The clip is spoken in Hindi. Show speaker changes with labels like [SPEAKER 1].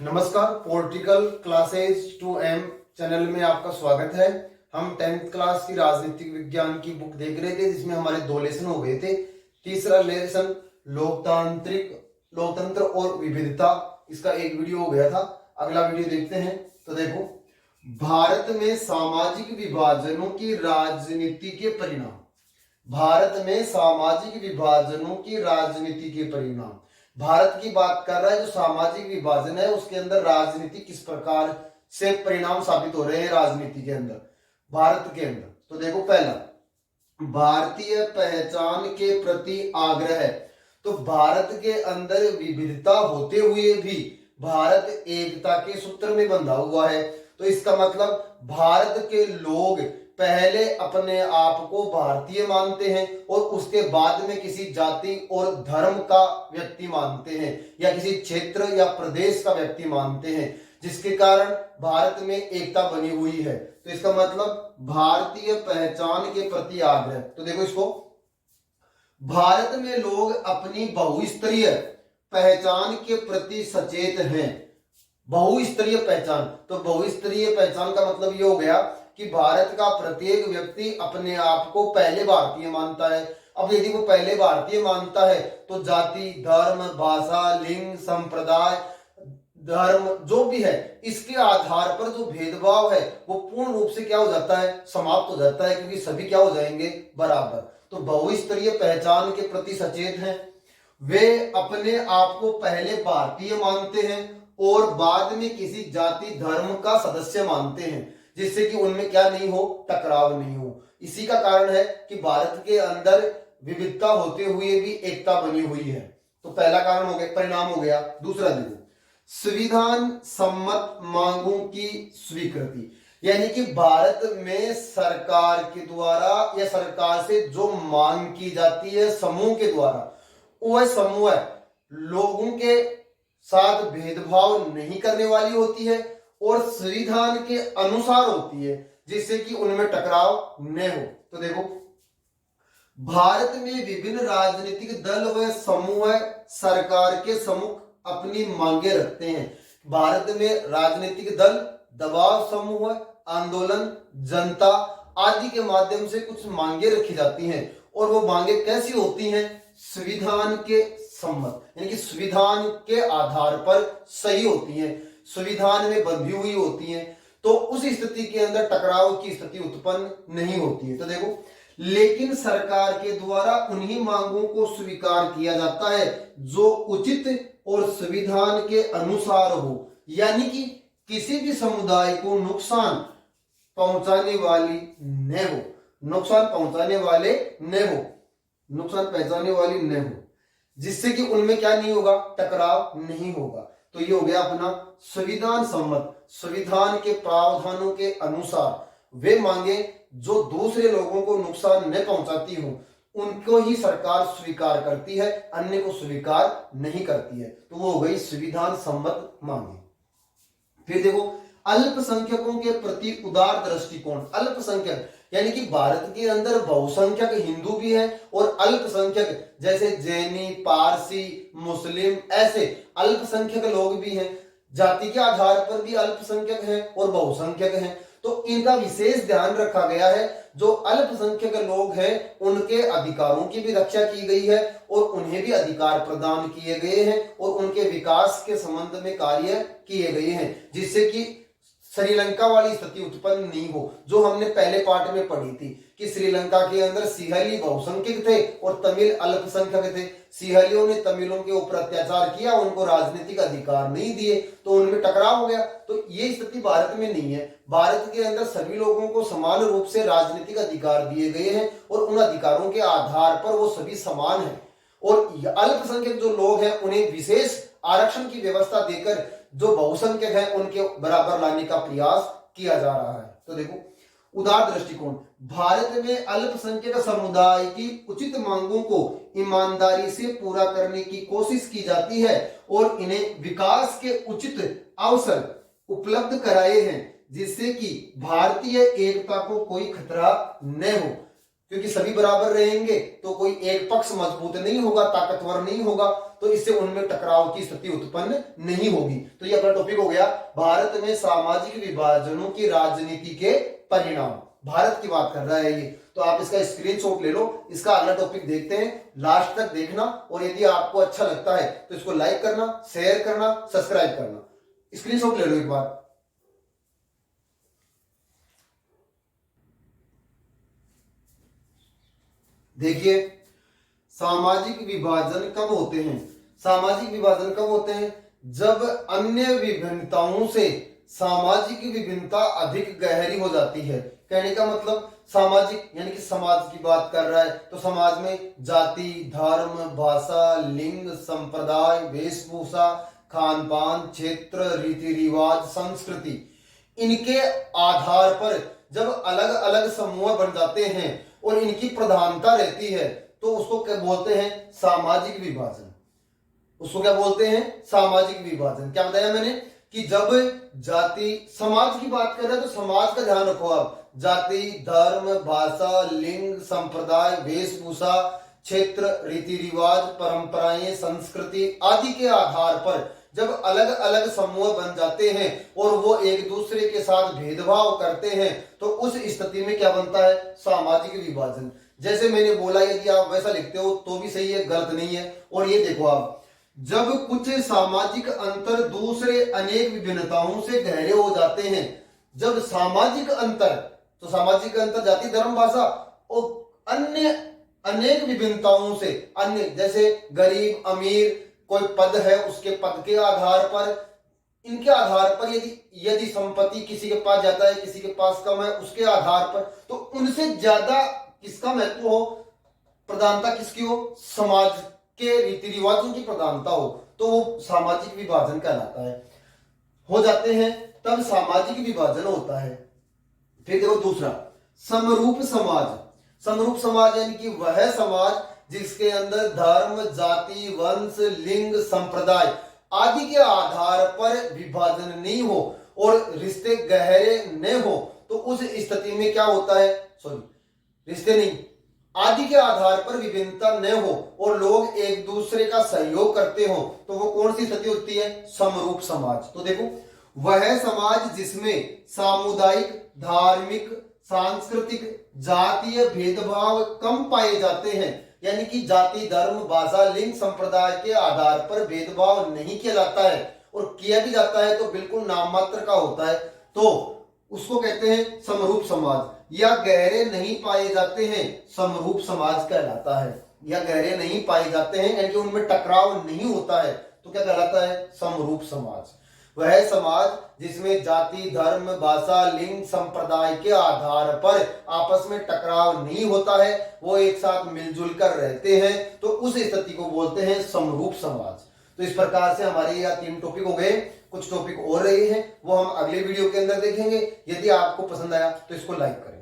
[SPEAKER 1] नमस्कार, पॉलिटिकल क्लासेज 2M चैनल में आपका स्वागत है। हम 10th क्लास की राजनीतिक विज्ञान की बुक देख रहे थे, जिसमें हमारे 2 लेसन हो गए थे। तीसरा लेसन लोकतंत्र और विविधता, इसका एक वीडियो हो गया था। अगला वीडियो देखते हैं। तो देखो, भारत में सामाजिक विभाजनों की राजनीति के परिणाम। भारत में सामाजिक विभाजनों की राजनीति के परिणाम। भारत की बात कर रहा है। जो सामाजिक विभाजन है उसके अंदर राजनीति किस प्रकार से परिणाम साबित हो रहे हैं राजनीति के अंदर, भारत के अंदर। तो देखो, पहला, भारतीय पहचान के प्रति आग्रह। तो भारत के अंदर विविधता होते हुए भी भारत एकता के सूत्र में बंधा हुआ है। तो इसका मतलब भारत के लोग पहले अपने आप को भारतीय मानते हैं और उसके बाद में किसी जाति और धर्म का व्यक्ति मानते हैं, या किसी क्षेत्र या प्रदेश का व्यक्ति मानते हैं, जिसके कारण भारत में एकता बनी हुई है। तो इसका मतलब भारतीय पहचान के प्रति आग्रह। तो देखो इसको, भारत में लोग अपनी बहुस्तरीय पहचान के प्रति सचेत हैं। बहुस्तरीय पहचान, तो बहुस्तरीय पहचान का मतलब ये हो गया कि भारत का प्रत्येक व्यक्ति अपने आप को पहले भारतीय मानता है। अब यदि वो पहले भारतीय मानता है तो जाति, धर्म, भाषा, लिंग, संप्रदाय, धर्म जो भी है, इसके आधार पर जो भेदभाव है वो पूर्ण रूप से क्या हो जाता है, समाप्त हो जाता है, क्योंकि सभी क्या हो जाएंगे, बराबर। तो बहुस्तरीय पहचान के प्रति सचेत हैं। वे अपने आप को पहले भारतीय मानते हैं और बाद में किसी जाति धर्म का सदस्य मानते हैं, जिससे कि उनमें क्या नहीं हो, टकराव नहीं हो। इसी का कारण है कि भारत के अंदर विविधता होते हुए भी एकता बनी हुई है। तो पहला कारण हो गया, परिणाम हो गया। दूसरा देखो, संविधान सम्मत मांगों की स्वीकृति, यानी कि भारत में सरकार के द्वारा या सरकार से जो मांग की जाती है समूह के द्वारा, वह समूह लोगों के साथ भेदभाव नहीं करने वाली होती है और संविधान के अनुसार होती है, जिससे कि उनमें टकराव न हो। तो देखो, भारत में विभिन्न राजनीतिक दल व समूह सरकार के सम्मुख अपनी मांगे रखते हैं। भारत में राजनीतिक दल दबाव समूह, आंदोलन, जनता आदि के माध्यम से कुछ मांगे रखी जाती हैं, और वो मांगे कैसी होती हैं, संविधान के सम्मत, यानी कि संविधान के आधार पर सही होती हैं, संविधान में बंधी हुई होती हैं। तो उस स्थिति के अंदर टकराव की स्थिति उत्पन्न नहीं होती है। तो देखो, लेकिन सरकार के द्वारा उन्हीं मांगों को स्वीकार किया जाता है जो उचित और संविधान के अनुसार हो, यानी कि किसी भी समुदाय को नुकसान पहुंचाने वाली न हो, नुकसान पहुंचाने वाले न हो, नुकसान पहुंचाने वाली न हो, जिससे कि उनमें क्या नहीं होगा, टकराव नहीं होगा। तो ये हो गया अपना संविधान सम्मत, संविधान के प्रावधानों के अनुसार वे मांगे जो दूसरे लोगों को नुकसान न पहुंचाती हो, उनको ही सरकार स्वीकार करती है, अन्य को स्वीकार नहीं करती है। तो वो हो गई संविधान सम्मत मांगे। फिर देखो, अल्पसंख्यकों के प्रति उदार दृष्टिकोण। अल्पसंख्यक यानी कि भारत के अंदर बहुसंख्यक हिंदू भी हैं और अल्पसंख्यक जैसे जैनी, पारसी, मुस्लिम, ऐसे अल्पसंख्यक लोग भी हैं। जाति के आधार पर भी अल्पसंख्यक हैं और बहुसंख्यक हैं। तो इनका विशेष ध्यान रखा गया है। जो अल्पसंख्यक लोग हैं उनके अधिकारों की भी रक्षा की गई है और उन्हें भी अधिकार प्रदान किए गए हैं और उनके विकास के संबंध में कार्य किए गए हैं, जिससे कि श्रीलंका वाली स्थिति उत्पन्न नहीं हो, जो हमने पहले पार्ट में पढ़ी थी कि श्रीलंका के अंदर सिंहली बहुसंख्यक थे और तमिल अल्पसंख्यक थे। सिंहलियों ने तमिलों के ऊपर अत्याचार किया, उनको राजनीतिक अधिकार नहीं दिए, तो उनमें टकराव हो गया। तो ये स्थिति भारत में नहीं है। भारत के अंदर सभी लोगों को समान रूप से राजनीतिक अधिकार दिए गए हैं और उन अधिकारों के आधार पर वो सभी समान है। और अल्पसंख्यक जो लोग हैं उन्हें विशेष आरक्षण की व्यवस्था देकर जो बहुसंख्यक है उनके बराबर लाने का प्रयास किया जा रहा है। तो देखो, उदार दृष्टिकोण, भारत में अल्पसंख्यक समुदाय की उचित मांगों को ईमानदारी से पूरा करने की कोशिश की जाती है और इन्हें विकास के उचित अवसर उपलब्ध कराए हैं, जिससे कि भारतीय एकता को कोई खतरा न हो। क्योंकि सभी बराबर रहेंगे तो कोई एक पक्ष मजबूत नहीं होगा, ताकतवर नहीं होगा, तो इससे उनमें टकराव की स्थिति उत्पन्न नहीं होगी। तो ये अपना टॉपिक हो गया, भारत में सामाजिक विभाजनों की राजनीति के परिणाम। भारत की बात कर रहा है ये, तो आप इसका स्क्रीनशॉट ले लो। इसका अगला टॉपिक देखते हैं, लास्ट तक देखना, और यदि आपको अच्छा लगता है तो इसको लाइक करना, शेयर करना, सब्सक्राइब करना। स्क्रीनशॉट ले लो एक बार। देखिए, सामाजिक विभाजन कब होते हैं? सामाजिक विभाजन कब होते हैं? जब अन्य विभिन्नताओं से सामाजिक विभिन्नता अधिक गहरी हो जाती है। कहने का मतलब सामाजिक यानी कि समाज की बात कर रहा है, तो समाज में जाति, धर्म, भाषा, लिंग, संप्रदाय, वेशभूषा, खान पान, क्षेत्र, रीति रिवाज, संस्कृति, इनके आधार पर जब अलग अलग समूह बन जाते हैं और इनकी प्रधानता रहती है, तो उसको क्या बोलते हैं? सामाजिक विभाजन। उसको क्या बोलते हैं? सामाजिक विभाजन। क्या बताया मैंने कि जब जाति, समाज की बात कर रहे हैं तो समाज का ध्यान रखो आप। जाति, धर्म, भाषा, लिंग, संप्रदाय, वेशभूषा, क्षेत्र, रीति रिवाज, परंपराएं, संस्कृति आदि के आधार पर जब अलग अलग समूह बन जाते हैं और वो एक दूसरे के साथ भेदभाव करते हैं, तो उस स्थिति में क्या बनता है? सामाजिक विभाजन। जैसे मैंने बोला, यदि आप वैसा लिखते हो तो भी सही है, गलत नहीं है। और ये देखो आप, जब कुछ सामाजिक अंतर दूसरे अनेक विभिन्नताओं से गहरे हो जाते हैं, जब सामाजिक अंतर, तो सामाजिक अंतर जाति, धर्म, भाषा और अन्य अनेक विभिन्नताओं से, अन्य जैसे गरीब, अमीर, कोई पद है उसके पद के आधार पर, इनके आधार पर यदि संपत्ति किसी के पास ज्यादा है, किसी के पास कम है, उसके आधार पर, तो उनसे ज्यादा किसका महत्व हो, प्रधानता किसकी हो? समाज के रीति रिवाजों की प्रधानता हो, तो वो सामाजिक विभाजन कहलाता है। हो जाते हैं तब सामाजिक विभाजन होता है। फिर देखो दूसरा, समरूप समाज। समरूप समाज यानी कि वह समाज जिसके अंदर धर्म, जाति, वंश, लिंग, संप्रदाय आदि के आधार पर विभाजन नहीं हो और रिश्ते गहरे न हो, तो उस स्थिति में क्या होता है? रिश्ते नहीं, आदि के आधार पर विभिन्नता न हो और लोग एक दूसरे का सहयोग करते हो, तो वो कौन सी स्थिति होती है? समरूप समाज। तो देखो, वह समाज जिसमें सामुदायिक, धार्मिक, सांस्कृतिक, जातीय भेदभाव कम पाए जाते हैं, यानी कि जाति, धर्म, भाषा, लिंग, संप्रदाय के आधार पर भेदभाव नहीं किया जाता है, और किया भी जाता है तो बिल्कुल नाम मात्र का होता है, तो उसको कहते हैं समरूप समाज। या गहरे नहीं पाए जाते हैं, समरूप समाज कहलाता है। या गहरे नहीं पाए जाते हैं यानी कि उनमें टकराव नहीं होता है, तो क्या कहलाता है? समरूप समाज। वह समाज जिसमें जाति, धर्म, भाषा, लिंग, संप्रदाय के आधार पर आपस में टकराव नहीं होता है, वो एक साथ मिलजुल कर रहते हैं, तो उस स्थिति को बोलते हैं समरूप समाज। तो इस प्रकार से हमारे यहाँ 3 टॉपिक हो गए। कुछ टॉपिक और रहे हैं, वो हम अगले वीडियो के अंदर देखेंगे। यदि आपको पसंद आया तो इसको लाइक करें।